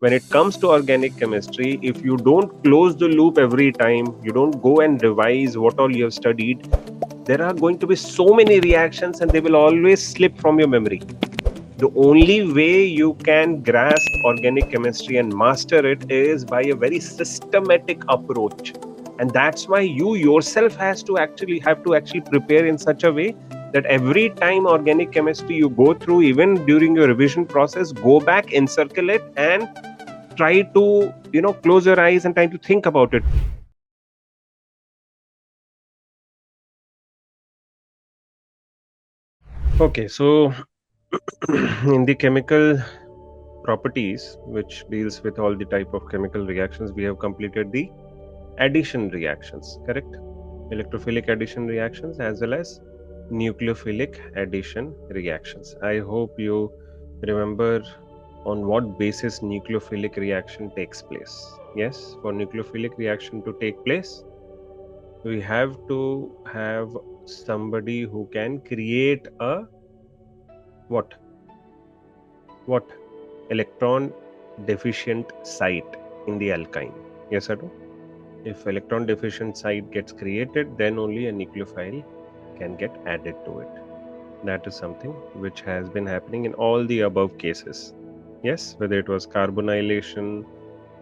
when it comes to organic chemistry, if you don't close the loop every time, you don't go and revise what all you have studied, there are going to be so many reactions and they will always slip from your memory. The only way you can grasp organic chemistry and master it is by a very systematic approach. And that's why you yourself have to actually prepare in such a way that every time organic chemistry you go through, even during your revision process, go back, encircle it, and try to close your eyes and try to think about it. Okay, so in the chemical properties, which deals with all the type of chemical reactions, we have completed the addition reactions, correct? Electrophilic addition reactions as well as nucleophilic addition reactions. I hope you remember on what basis nucleophilic reaction takes place. Yes, for nucleophilic reaction to take place, we have to have somebody who can create a what electron deficient site in the alkyne. Yes or no? If electron deficient site gets created, then only a nucleophile can get added to it. That is something which has been happening in all the above cases. Yes, whether it was carbonylation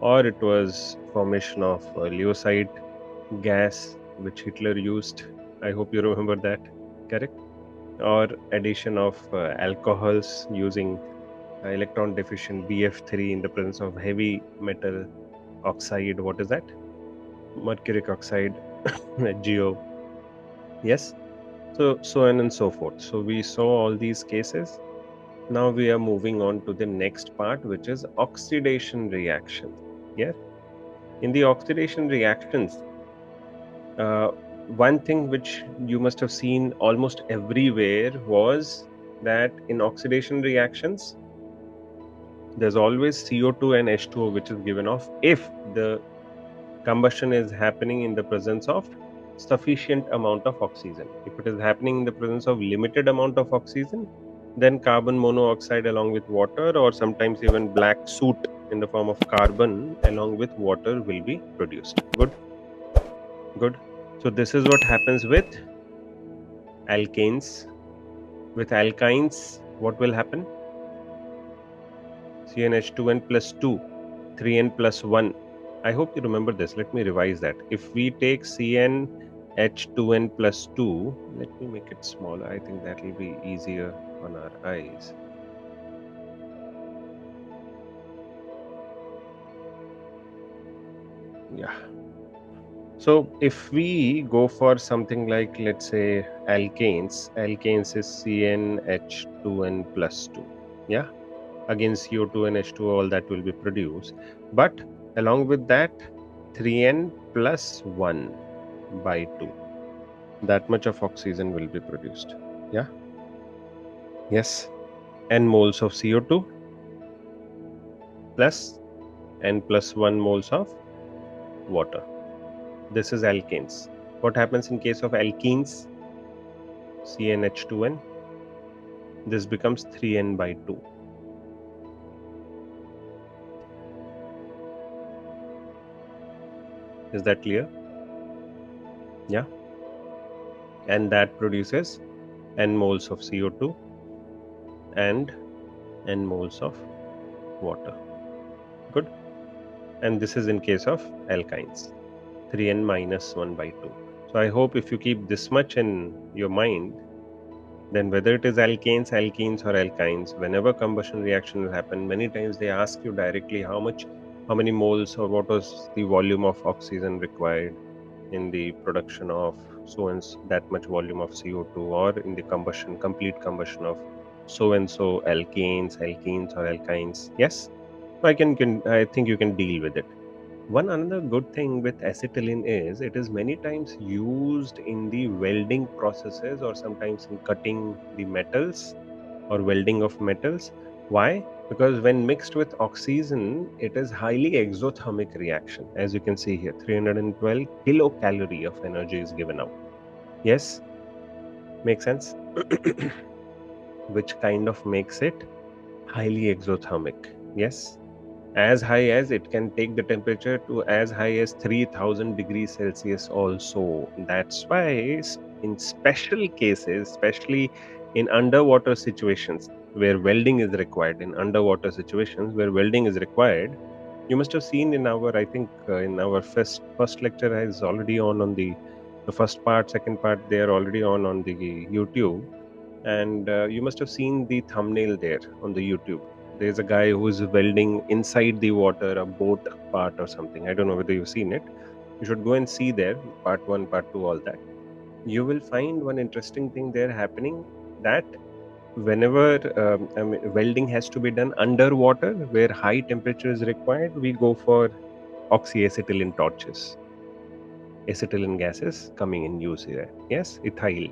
or it was formation of leucite gas which Hitler used. I hope you remember that, correct? Or addition of alcohols using electron deficient BF3 in the presence of heavy metal oxide. What is that? Mercuric oxide, GO. Yes. So on and so forth. So we saw all these cases. Now we are moving on to the next part, which is oxidation reaction. Yes. In the oxidation reactions, one thing which you must have seen almost everywhere was that in oxidation reactions, there's always CO2 and H2O which is given off if the combustion is happening in the presence of sufficient amount of oxygen. If it is happening in the presence of limited amount of oxygen, then carbon monoxide along with water, or sometimes even black soot in the form of carbon along with water will be produced. Good. So this is what happens with alkanes. With alkynes, what will happen? CnH2n plus 2, 3n plus 1. I hope you remember this. Let me revise that. If we take CnH2n plus 2, let me make it smaller. I think that will be easier on our eyes. Yeah. So if we go for something like, let's say, alkanes is CnH2n plus 2. Yeah. Again, CO2 and H2O, all that will be produced. But along with that, 3n plus 1 by 2. That much of oxygen will be produced. Yeah. Yes. N moles of CO2 plus n plus 1 moles of water. This is alkanes. What happens in case of alkenes? CnH2n. This becomes 3n by 2. Is that clear? Yeah. And that produces n moles of CO2 and n moles of water. Good. And this is in case of alkynes, 3n minus 1 by 2. So I hope if you keep this much in your mind, then whether it is alkanes, alkenes or alkynes, whenever combustion reaction will happen, many times they ask you directly how many moles or what was the volume of oxygen required in the production of so and so, that much volume of CO2, or in the complete combustion of so and so alkenes or alkynes. Yes, I think you can deal with it. One another good thing with acetylene is it is many times used in the welding processes or sometimes in cutting the metals or welding of metals. Why? Because when mixed with oxygen, it is highly exothermic reaction. As you can see here, 312 kilocalorie of energy is given out. Yes, makes sense. Which kind of makes it highly exothermic. Yes. as high as it can take the temperature to as high as 3000 degrees Celsius also. That's why in special cases, especially in underwater situations where welding is required, you must have seen in our, I think, in our first lecture is already on the first part, second part, they are already on the YouTube, and you must have seen the thumbnail there on the YouTube. There's a guy who's welding inside the water a boat part or something. I don't know whether you've seen it. You should go and see there, part one, part two, all that. You will find one interesting thing there happening, that whenever welding has to be done underwater where high temperature is required, we go for oxyacetylene torches. Acetylene gases coming in use here. Yes, ethyl.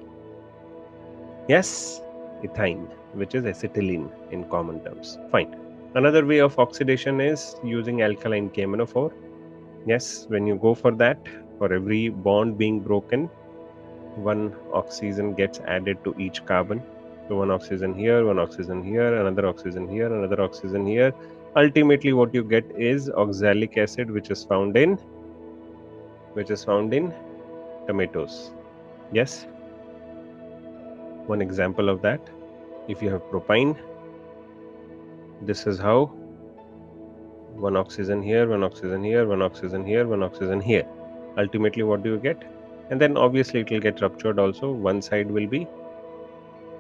Yes, ethine, which is acetylene in common terms. Fine. Another way of oxidation is using alkaline KMnO₄. Yes, when you go for that, for every bond being broken, one oxygen gets added to each carbon. So one oxygen here, one oxygen here, another oxygen here, another oxygen here. Ultimately, what you get is oxalic acid, which is found in tomatoes. Yes. One example of that, if you have propine, this is how one oxygen here, one oxygen here, one oxygen here, one oxygen here. Ultimately, what do you get? And then obviously it will get ruptured also. One side will be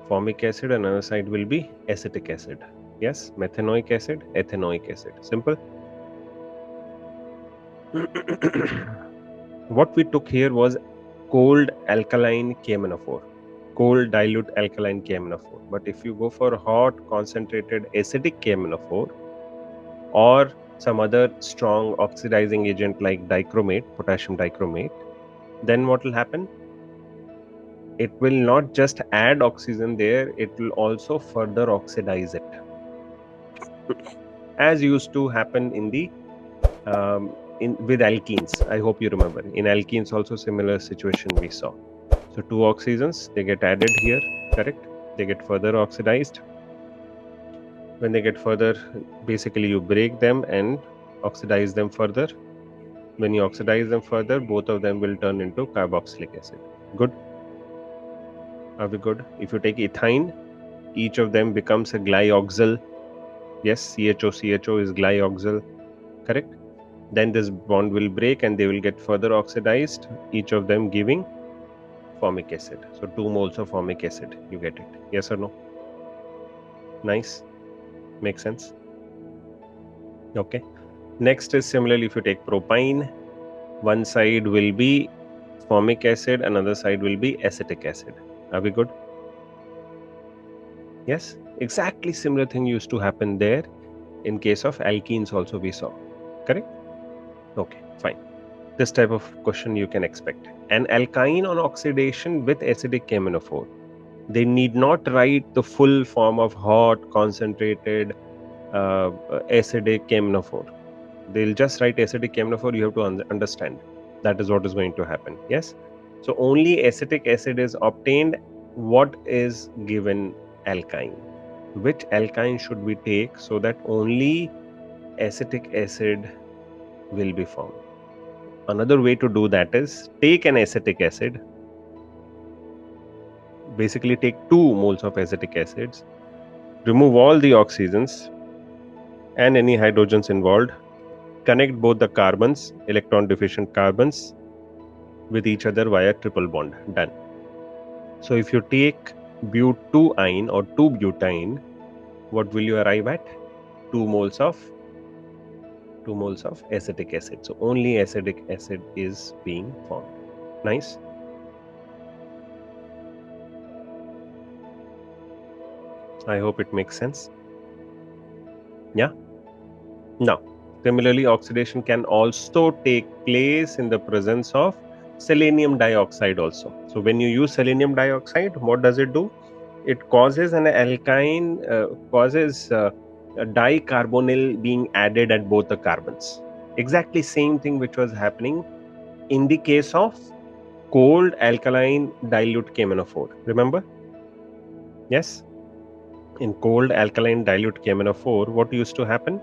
formic acid, another side will be acetic acid. Yes, methanoic acid, ethanoic acid. Simple. What we took here was cold alkaline KMnO₄, cold dilute alkaline KMnO₄. But if you go for hot concentrated acidic KMnO₄, or some other strong oxidizing agent like dichromate, potassium dichromate, then what will happen? It will not just add oxygen there, it will also further oxidize it, as used to happen in the with alkenes. I hope you remember. In alkenes also similar situation we saw. So two oxygens, they get added here, correct? They get further oxidized. When they get further, basically you break them and oxidize them further. When you oxidize them further, both of them will turn into carboxylic acid. Good? Are we good? If you take ethine, each of them becomes a glyoxal. Yes, CHO is glyoxal, correct? Then this bond will break and they will get further oxidized, each of them giving formic acid. So 2 moles of formic acid, you get it. Yes or no? Nice. Makes sense? Okay. Next is similarly, if you take propine, one side will be formic acid, another side will be acetic acid. Are we good? Yes, exactly similar thing used to happen there in case of alkenes also we saw. Correct? Okay, fine. This type of question you can expect. An alkyne on oxidation with acidic KMnO₄. They need not write the full form of hot, concentrated, acidic KMnO₄. They'll just write acidic KMnO₄. You have to understand that is what is going to happen. Yes. So only acetic acid is obtained. What is given alkyne? Which alkyne should we take so that only acetic acid will be formed? Another way to do that is take an acetic acid. Basically, take 2 moles of acetic acids. Remove all the oxygens and any hydrogens involved. Connect both the carbons, electron deficient carbons, with each other via triple bond. Done. So if you take but2-ine or 2-butane, what will you arrive at? 2 moles of acetic acid. So only acetic acid is being formed. Nice. I hope it makes sense. Yeah. Now, similarly, oxidation can also take place in the presence of selenium dioxide also. So when you use selenium dioxide, what does it do? It causes an alkyne, causes a dicarbonyl being added at both the carbons. Exactly same thing which was happening in the case of cold alkaline dilute KMnO₄. Remember? Yes. In cold alkaline dilute KMnO₄, what used to happen?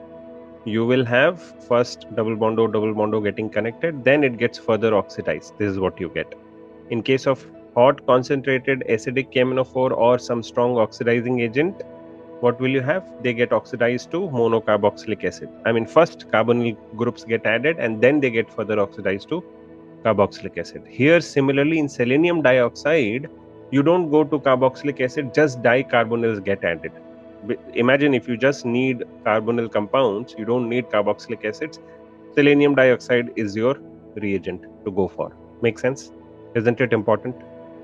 you will have first double bond O getting connected, then it gets further oxidized. This is what you get. In case of hot concentrated acidic KMnO₄ or some strong oxidizing agent, what will you have? They get oxidized to monocarboxylic acid. I mean, first carbonyl groups get added and then they get further oxidized to carboxylic acid. Here, similarly, in selenium dioxide, you don't go to carboxylic acid, just dicarbonyls get added. Imagine if you just need carbonyl compounds, you don't need carboxylic acids. Selenium dioxide is your reagent to go for. Make sense? Isn't it important?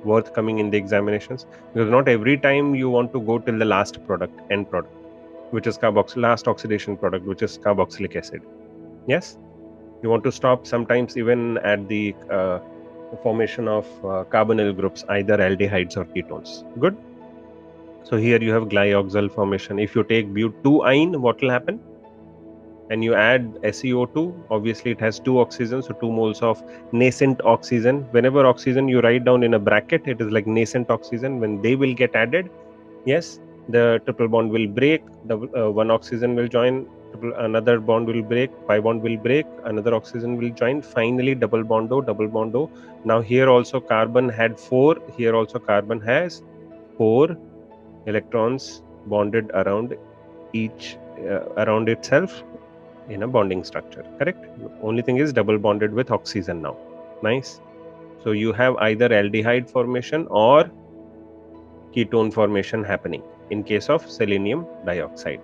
Worth coming in the examinations? Because not every time you want to go till the last product, end product, which is last oxidation product, which is carboxylic acid. Yes? You want to stop sometimes even at the formation of carbonyl groups, either aldehydes or ketones. Good? So here you have glyoxal formation. If you take but2-ine, what will happen? And you add SeO2, obviously it has 2 oxygens, so 2 moles of nascent oxygen. Whenever oxygen you write down in a bracket, it is like nascent oxygen. When they will get added, yes, the triple bond will break, one oxygen will join, another bond will break, pi bond will break, another oxygen will join, finally double bond O. Now here also carbon had 4, here also carbon has 4 electrons bonded around around itself in a bonding structure, correct? Only thing is double bonded with oxygen now. Nice. So you have either aldehyde formation or ketone formation happening in case of selenium dioxide.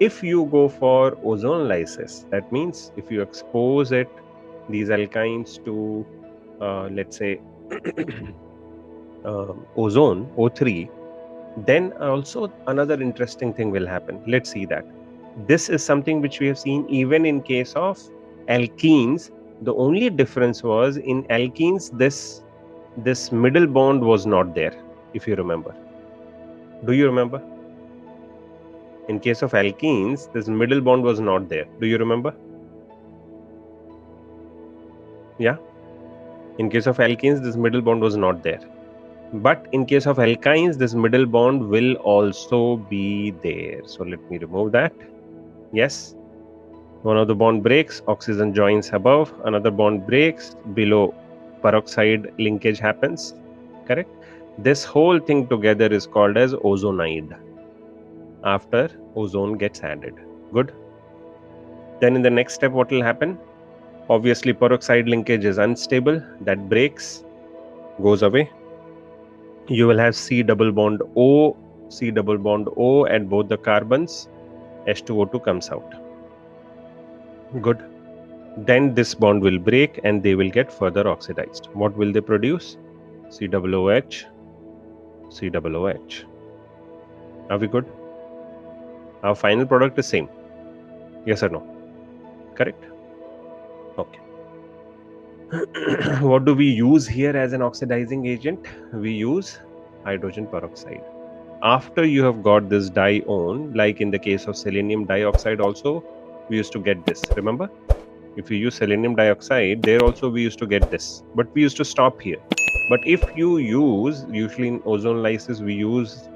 If you go for ozonolysis, that means if you expose these alkynes to let's say ozone O3, then also another interesting thing will happen. Let's see that. This is something which we have seen even in case of alkenes. The only difference was in alkenes, this middle bond was not there, if you remember. Do you remember? In case of alkenes, this middle bond was not there. Do you remember? Yeah. In case of alkenes, this middle bond was not there. But in case of alkynes, this middle bond will also be there. So let me remove that. Yes. One of the bond breaks, oxygen joins above, another bond breaks, below peroxide linkage happens, correct? This whole thing together is called as ozonide after ozone gets added. Good. Then in the next step, what will happen? Obviously, peroxide linkage is unstable, that breaks, goes away. You will have C double bond O at both the carbons, H2O2 comes out. Good. Then this bond will break and they will get further oxidized. What will they produce? COOH, COOH. Are we good? Our final product is same. Yes or no? Correct? Okay. What do we use here as an oxidizing agent? We use hydrogen peroxide. After you have got this dione, like in the case of selenium dioxide also, we used to get this. Remember? If you use selenium dioxide, there also we used to get this. But we used to stop here. But if you use, usually in ozonolysis, we use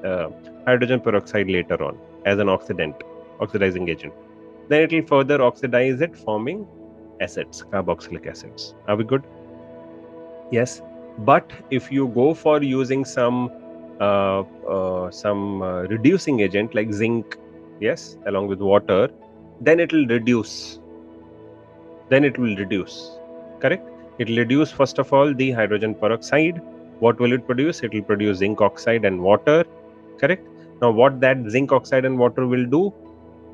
hydrogen peroxide later on as an oxidizing agent. Then it will further oxidize it, forming acids, carboxylic acids. Are we good? Yes. But if you go for using some reducing agent like zinc, yes, along with water, then it will reduce. Correct? It will reduce first of all the hydrogen peroxide. What will it produce? It will produce zinc oxide and water. Correct? Now what that zinc oxide and water will do?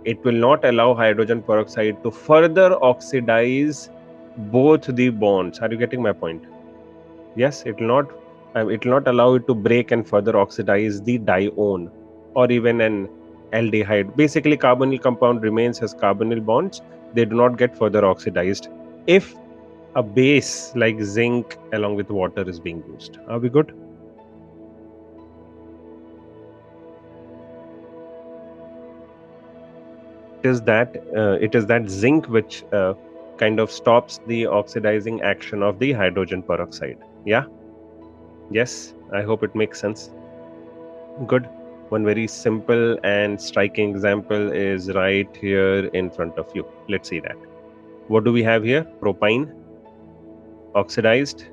It will not allow hydrogen peroxide to further oxidize both the bonds. Are you getting my point? Yes, it will not allow it to break and further oxidize the dione or even an aldehyde. Basically, carbonyl compound remains as carbonyl bonds. They do not get further oxidized if a base like zinc along with water is being used. Are we good? It is that zinc which kind of stops the oxidizing action of the hydrogen peroxide. Yeah. Yes, I hope it makes sense. Good. One very simple and striking example is right here in front of you. Let's see that. What do we have here? Propine oxidized.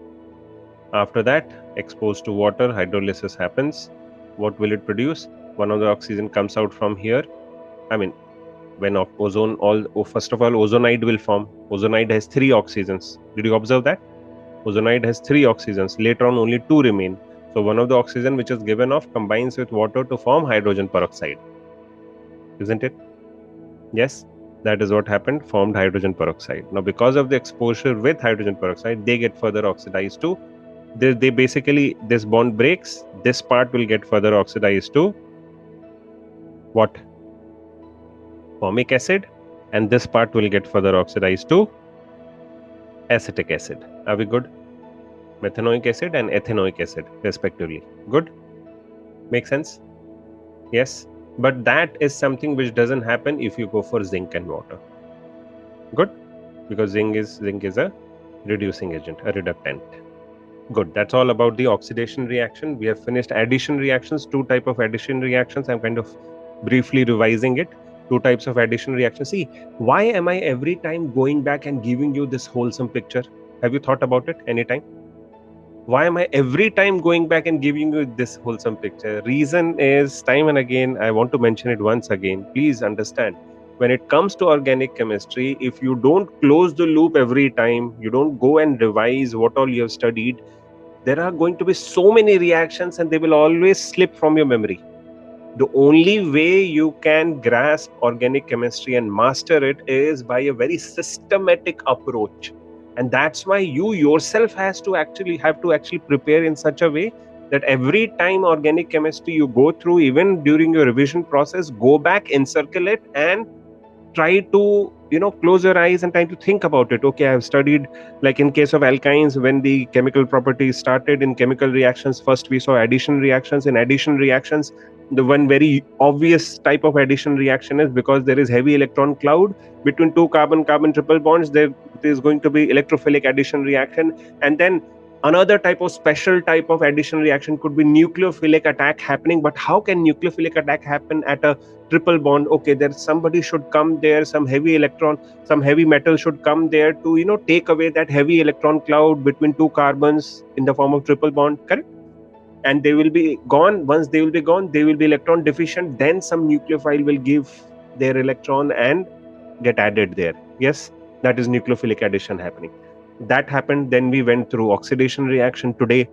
After that, exposed to water, hydrolysis happens. What will it produce? One of the oxygen comes out from here. I mean, when first of all, ozonide will form. Ozonide has 3 oxygens. Did you observe that? Ozonide has 3 oxygens. Later on, only 2 remain. So one of the oxygen which is given off combines with water to form hydrogen peroxide. Isn't it? Yes, that is what happened, formed hydrogen peroxide. Now, because of the exposure with hydrogen peroxide, they get further oxidized to, they basically, this bond breaks, this part will get further oxidized to what? Formic acid, and this part will get further oxidized to acetic acid. Are we good? Methanoic acid and ethanoic acid, respectively. Good? Make sense? Yes. But that is something which doesn't happen if you go for zinc and water. Good? Because zinc is a reducing agent, a reductant. Good. That's all about the oxidation reaction. We have finished addition reactions. 2 types of addition reactions. I'm kind of briefly revising it. 2 types of addition reactions. See, why am I every time going back and giving you this wholesome picture? Have you thought about it anytime? Why am I every time going back and giving you this wholesome picture? Reason is, time and again, I want to mention it once again. Please understand, when it comes to organic chemistry, if you don't close the loop every time, you don't go and revise what all you have studied, there are going to be so many reactions and they will always slip from your memory. The only way you can grasp organic chemistry and master it is by a very systematic approach. And that's why you yourself have to actually prepare in such a way that every time organic chemistry you go through, even during your revision process, go back, encircle it, and try to close your eyes and try to think about it. Okay, I've studied, like in case of alkynes, when the chemical properties started in chemical reactions, first we saw addition reactions. In addition reactions, the one very obvious type of addition reaction is, because there is heavy electron cloud between 2 carbon triple bonds, there is going to be electrophilic addition reaction. And then another type of special type of addition reaction could be nucleophilic attack happening. But how can nucleophilic attack happen at a triple bond? Okay, there somebody should come there, some heavy metal should come there to take away that heavy electron cloud between 2 carbons in the form of triple bond, correct? And they will be gone. Once they will be gone, they will be electron deficient. Then some nucleophile will give their electron and get added there. Yes, that is nucleophilic addition happening. That happened. Then we went through oxidation reaction. Today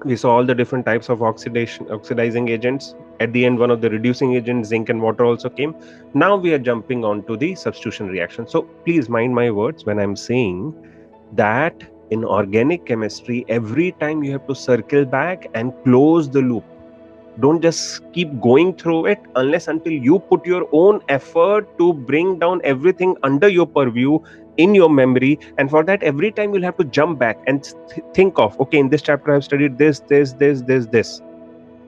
we saw all the different types of oxidizing agents. At the end, one of the reducing agents, zinc and water, also came. Now we are jumping on to the substitution reaction. So please mind my words when I'm saying that in organic chemistry, every time you have to circle back and close the loop. Don't just keep going through it unless until you put your own effort to bring down everything under your purview in your memory. And for that, every time you'll have to jump back and think of, okay, in this chapter I've studied this,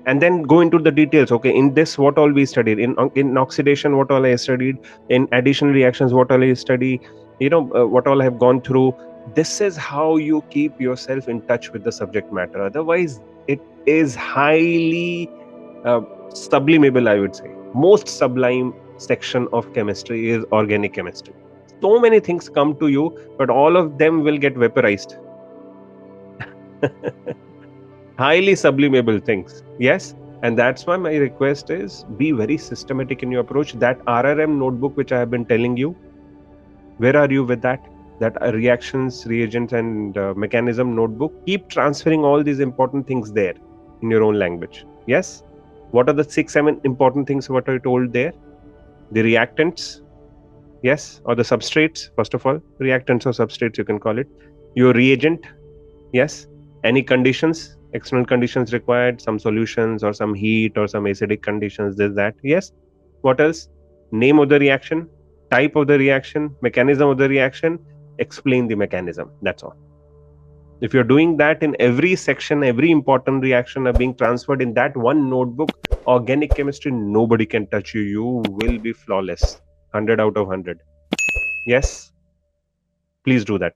and then go into the details. Okay, in this, what all we studied, in oxidation, what all I studied, in addition reactions, what all I study, what all I have gone through. This is how you keep yourself in touch with the subject matter. Otherwise, it is highly sublimable, I would say. Most sublime section of chemistry is organic chemistry. So many things come to you, but all of them will get vaporized. Highly sublimable things. Yes. And that's why my request is, be very systematic in your approach. That RRM notebook which I have been telling you, where are you with that? That reactions, reagents, and mechanism notebook. Keep transferring all these important things there in your own language. Yes. What are the 6-7 important things what I told there? The reactants, yes, or the substrates. First of all, reactants or substrates, you can call it. Your reagent, yes. Any conditions, external conditions required, some solutions or some heat or some acidic conditions, this, that, yes. What else? Name of the reaction, type of the reaction, mechanism of the reaction, explain the mechanism. That's all. If you're doing that in every section, every important reaction are being transferred in that one notebook, organic chemistry, nobody can touch you. You will be flawless. 100 out of 100. Yes, please do that.